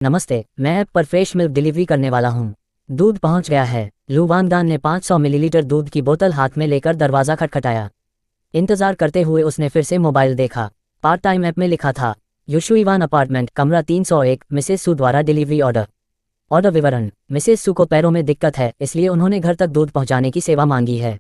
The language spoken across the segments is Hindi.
नमस्ते, मैं ऐप पर फ्रेश मिल्क डिलीवरी करने वाला हूँ। दूध पहुँच गया है। लू वांगडान ने 500 मिलीलीटर दूध की बोतल हाथ में लेकर दरवाज़ा खटखटाया। इंतज़ार करते हुए उसने फिर से मोबाइल देखा। पार्ट टाइम ऐप में लिखा था, युशुईवान अपार्टमेंट, कमरा 301, मिसेस सू द्वारा डिलीवरी ऑर्डर। ऑर्डर विवरण: मिसेस सू को पैरों में दिक्कत है, इसलिए उन्होंने घर तक दूध पहुँचाने की सेवा मांगी है।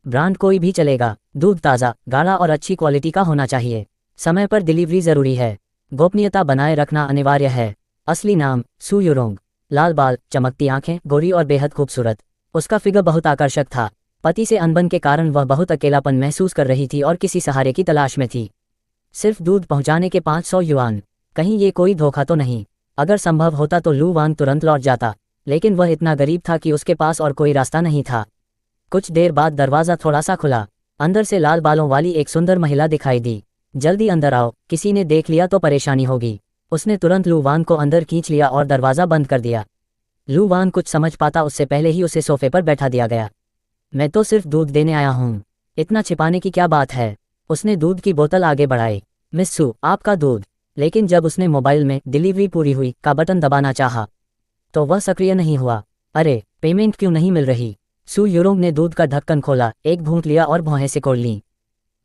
ब्रांड कोई भी चलेगा। दूध ताज़ा, गाढ़ा और अच्छी क्वालिटी का होना चाहिए। समय पर डिलीवरी ज़रूरी है। गोपनीयता बनाए रखना अनिवार्य है। असली नाम: सू यूरोंग। लाल बाल, चमकती आंखें, गोरी और बेहद खूबसूरत। उसका फिगर बहुत आकर्षक था। पति से अनबन के कारण वह बहुत अकेलापन महसूस कर रही थी और किसी सहारे की तलाश में थी। सिर्फ दूध पहुंचाने के 500 युआन। कहीं ये कोई धोखा तो नहीं? अगर संभव होता तो लू वांग तुरंत लौट जाता, लेकिन वह इतना गरीब था कि उसके पास और कोई रास्ता नहीं था। कुछ देर बाद दरवाज़ा थोड़ा सा खुला। अंदर से लाल बालों वाली एक सुंदर महिला दिखाई दी। जल्दी अंदर आओ, किसी ने देख लिया तो परेशानी होगी। उसने तुरंत लू वांग को अंदर खींच लिया और दरवाज़ा बंद कर दिया। लू वांग कुछ समझ पाता उससे पहले ही उसे सोफे पर बैठा दिया गया। मैं तो सिर्फ दूध देने आया हूँ, इतना छिपाने की क्या बात है? उसने दूध की बोतल आगे बढ़ाई। मिस सू, आपका दूध। लेकिन जब उसने मोबाइल में डिलीवरी पूरी हुई का बटन दबाना चाहा, तो वह सक्रिय नहीं हुआ। अरे, पेमेंट क्यों नहीं मिल रही? सू यूरोंग ने दूध का ढक्कन खोला, एक घूंट लिया और भौहें सिकोड़ लीं।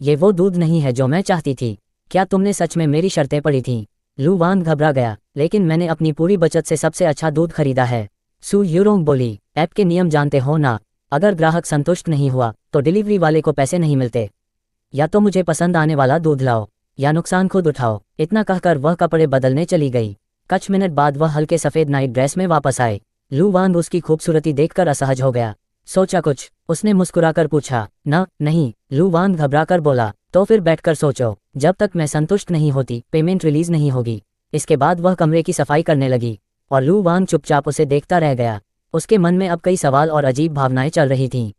ये वो दूध नहीं है जो मैं चाहती थी। क्या तुमने सच में मेरी शर्तें पढ़ी थीं? लू वांग घबरा गया। लेकिन मैंने अपनी पूरी बचत से सबसे अच्छा दूध खरीदा है। सू यूरोंग बोली, ऐप के नियम जानते हो ना? अगर ग्राहक संतुष्ट नहीं हुआ तो डिलीवरी वाले को पैसे नहीं मिलते। या तो मुझे पसंद आने वाला दूध लाओ, या नुकसान खुद उठाओ। इतना कहकर वह कपड़े बदलने चली गई। कुछ मिनट बाद वह हल्के सफ़ेद नाइट ड्रेस में वापस आए। लू वांग उसकी खूबसूरती देखकर असहज हो गया। सोचा कुछ? उसने मुस्कुराकर पूछा। नहीं, लू वांग घबराकर बोला। तो फिर बैठकर सोचो। जब तक मैं संतुष्ट नहीं होती, पेमेंट रिलीज नहीं होगी। इसके बाद वह कमरे की सफाई करने लगी और लू वांग चुपचाप उसे देखता रह गया। उसके मन में अब कई सवाल और अजीब भावनाएं चल रही थीं।